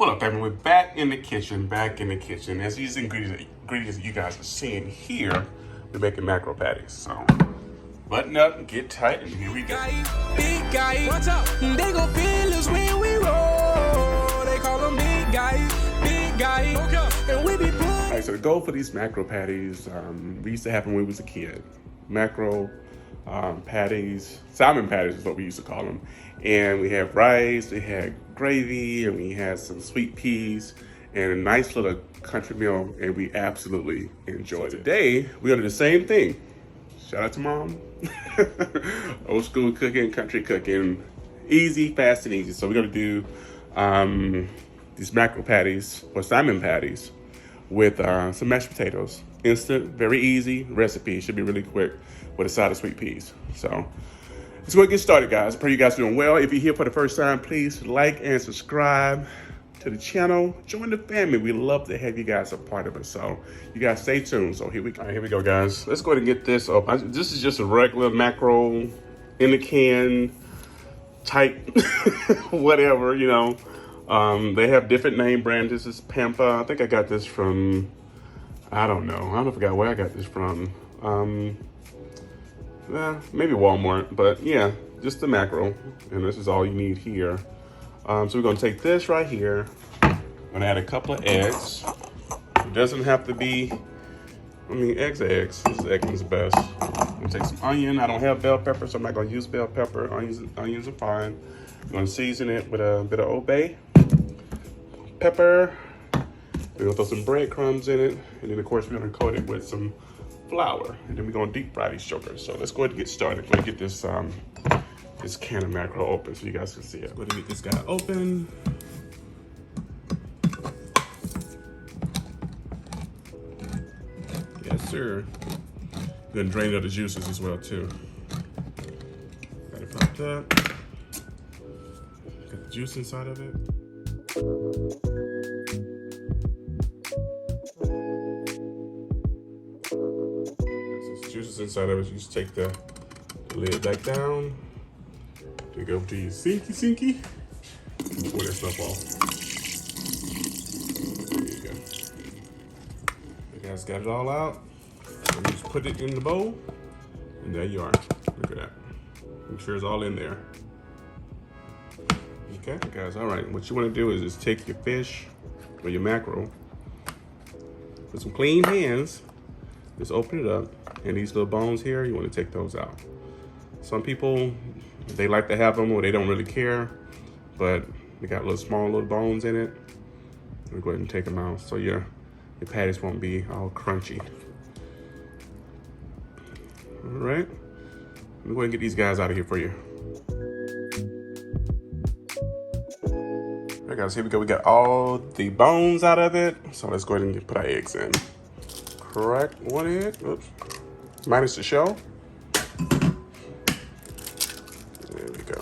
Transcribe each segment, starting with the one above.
What up, family? We're back in the kitchen, As these ingredients that you guys are seeing here, we're making mackerel patties. So, button up, get tight, and here we go. Big guy, watch out. They gon' feel us when we roll. They call them big guys, and we be playing. All right, so the goal for these mackerel patties, we used to have them when we was a kid. Mackerel patties, salmon patties is what we used to call them. And we had rice, we had gravy, and we had some sweet peas, and a nice little country meal, and we absolutely enjoyed it. Today, we're gonna do the same thing. Shout out to mom. Old school cooking, country cooking, easy, fast, and easy. So we're gonna do these mackerel patties, or salmon patties, with some mashed potatoes. Instant, very easy recipe. Should be really quick with a side of sweet peas. So let's go and get started, guys. I pray you guys are doing well. If you're here for the first time, please like and subscribe to the channel. Join the family. We love to have you guys a part of it. So you guys stay tuned. So here we go. All right, here we go, guys. Let's go ahead and get this up. This is just a regular mackerel in the can type, whatever, you know. They have different name brands. This is Pampa. I think I got this from, I don't know. I forgot where I got this from. Maybe Walmart, but yeah, just the mackerel. And this is all you need here. So we're gonna take this right here. I'm gonna add a couple of eggs. It doesn't have to be, I mean, eggs are eggs. This egg is the best. I'm gonna take some onion. I don't have bell pepper, so I'm not gonna use bell pepper. Onions are fine. I'm gonna season it with a bit of Old Bay pepper. We're gonna throw some breadcrumbs in it. And then of course we're gonna coat it with some flour. And then we're gonna deep fry these jokers. So let's go ahead and get started. We're gonna get this this can of mackerel open so you guys can see it. Go ahead and get this guy open. Yes, sir. Gonna drain out the juices as well too. Got it popped up. Got the juice inside of it. Juices inside of it. You just take the lid back down. Take it over to your sinky. And pour that stuff off. There you go. You guys got it all out. And you just put it in the bowl. And there you are. Look at that. Make sure it's all in there. Okay, guys, all right. What you want to do is just take your fish or your mackerel with some clean hands. Just open it up. And these little bones here, you want to take those out. Some people, they like to have them or they don't really care, but they got small little bones in it. We'll go ahead and take them out so your patties won't be all crunchy. All right, let me go ahead and get these guys out of here for you. All right, guys, here we go. We got all the bones out of it. So let's go ahead and put our eggs in. Crack one egg, oops. Minus the shell. There we go.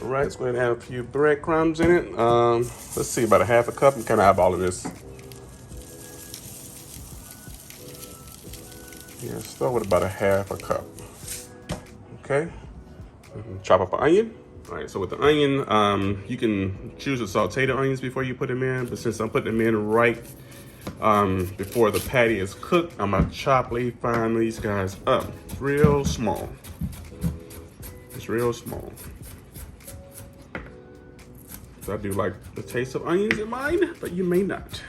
All right, let's go ahead and add a few breadcrumbs in it. Let's see, about a half a cup. I'm kind of have all of this. Yeah, start with about a half a cup. Okay. Chop up an onion. All right, so with the onion, you can choose to saute the onions before you put them in, but since I'm putting them in right before the patty is cooked, I'm gonna chop fine these guys up real small. It's real small. So I do like the taste of onions in mine, but you may not.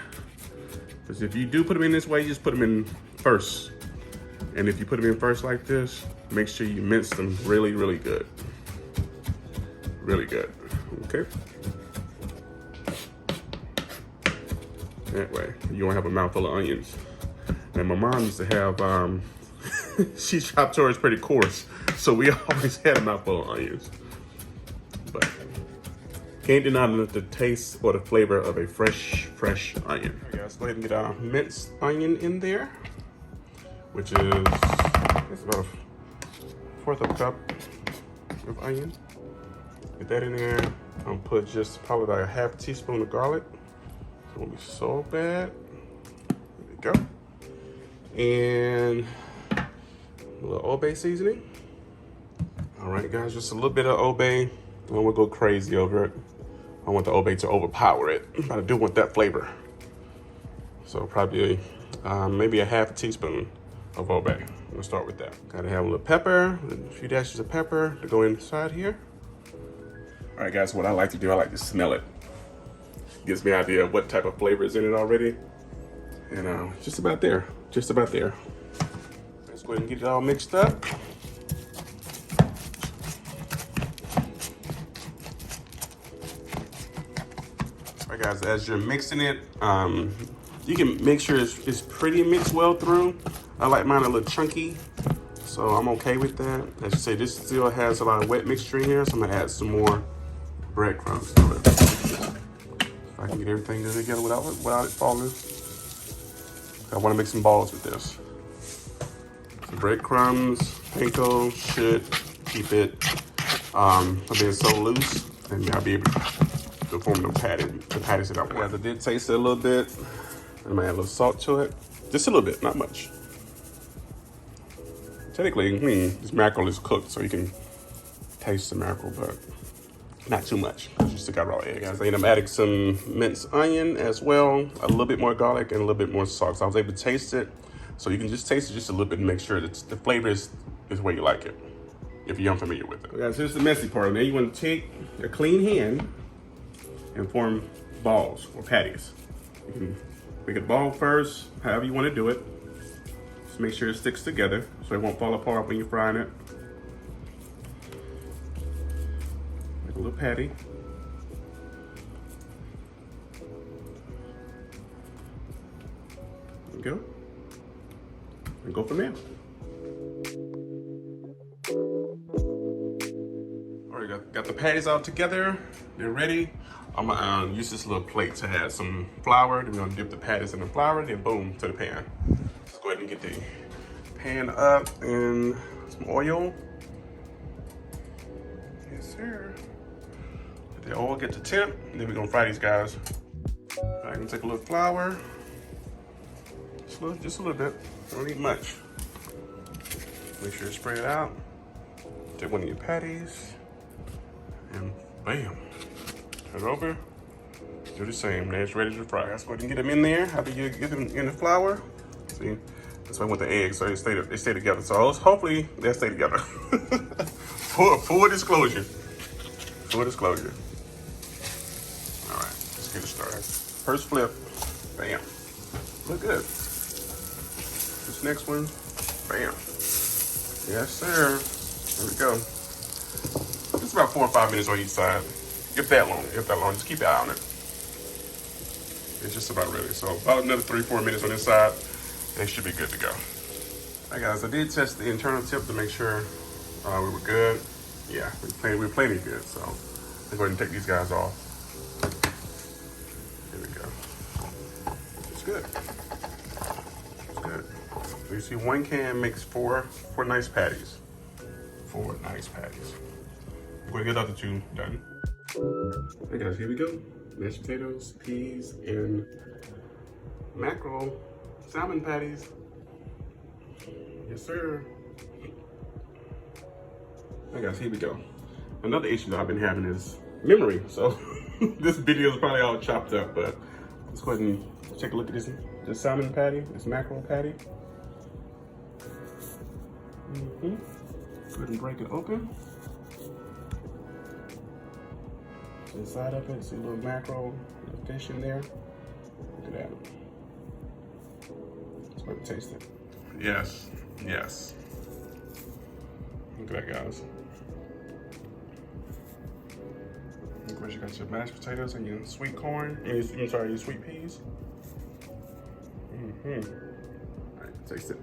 Because if you do put them in this way, you just put them in first. And if you put them in first like this, make sure you mince them really, really good. Really good, okay? That way, you won't have a mouthful of onions. And my mom used to have, she chopped hers pretty coarse, so we always had a mouthful of onions. But can't deny the taste or the flavor of a fresh onion. All right, guys, go ahead and get our minced onion in there, which is about a fourth of a cup of onion. Get that in there. I'm gonna put just probably like a half teaspoon of garlic. It won't be so bad. There we go. And a little Old Bay seasoning. All right, guys, just a little bit of Old Bay. I don't want to go crazy over it. I want the Old Bay to overpower it, but I do want that flavor. So probably maybe a half a teaspoon of Old Bay. We'll start with that. Gotta have a little pepper, a few dashes of pepper to go inside here. All right, guys, what I like to do, I like to smell it. Gives me an idea of what type of flavor is in it already. And just about there, just about there. Let's go ahead and get it all mixed up. All right, guys, as you're mixing it, you can make sure it's pretty mixed well through. I like mine a little chunky, so I'm okay with that. As you say, this still has a lot of wet mixture in here, so I'm gonna add some more breadcrumbs to it. If I can get everything together without it falling. I wanna make some balls with this. So breadcrumbs, panko should keep it from being so loose, and I'll be able to form the patties that I want. I did taste it a little bit. I'm gonna add a little salt to it. Just a little bit, not much. Technically, this mackerel is cooked, so you can taste the mackerel, but not too much, because you still got raw egg. Guys, I end up adding some minced onion as well, a little bit more garlic, and a little bit more salt. So I was able to taste it. So you can just taste it just a little bit and make sure that the flavor is where you like it, if you're unfamiliar with it. So guys, here's the messy part. Now you want to take a clean hand and form balls or patties. You can make a ball first, however you want to do it. Just make sure it sticks together so it won't fall apart when you're frying it. Make a little patty. There you go. And go from there. All right, got the patties all together. They're ready. I'm gonna use this little plate to add some flour. Then we're gonna dip the patties in the flour, then boom, to the pan. Let's go ahead and get the pan up and some oil. Yes, sir. Let the oil get to temp, and then we're gonna fry these guys. I can take a little flour, just a little bit. Don't need much. Make sure you spread it out. Take one of your patties, and bam. Turn it over. Do the same. Now it's ready to fry. Let's go ahead and get them in there after you get them in the flour. See, that's why I want the eggs, so they stay together. So hopefully they'll stay together. Full disclosure. Full disclosure. All right, let's get it started. First flip. Bam. Look good. This next one. Bam. Yes, sir. There we go. It's about 4 or 5 minutes on each side. If that long, just keep your eye on it. It's just about ready. So about another 3 or 4 minutes on this side, they should be good to go. All right, guys, I did test the internal tip to make sure we were good. Yeah, we're plenty good. So let's go ahead and take these guys off. There we go. It's good. It's good. So you see, 1 can makes four nice patties. 4 nice patties. We're gonna get the other 2 done. Hey guys, here we go. Mashed potatoes, peas, and mackerel salmon patties. Yes, sir. Hey guys, here we go. Another issue that I've been having is memory. So this video is probably all chopped up, but let's go ahead and take a look at this salmon patty, this mackerel patty. Go ahead and break it open. Inside of it, see a little mackerel, little fish in there. Look at that. Let's go ahead and taste it. Yes, yes. Look at that, guys. Of course, you got your mashed potatoes and your sweet corn. Your sweet peas. All right, taste it.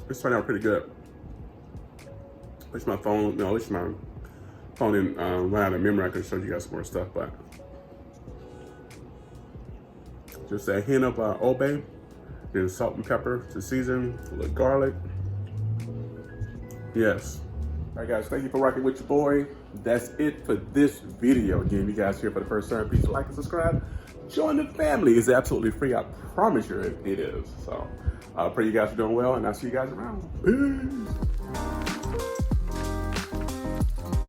This turned out pretty good. Wish my phone, wish my phone didn't run out of memory. I could show you guys some more stuff, but just a hint of Old Bay, then salt and pepper to season, a little garlic. Yes. All right, guys, thank you for rocking with your boy. That's it for this video. Again, if you guys here for the first time, please like and subscribe. Join the family. It's absolutely free. I promise you it is. So I pray you guys are doing well, and I'll see you guys around. Peace.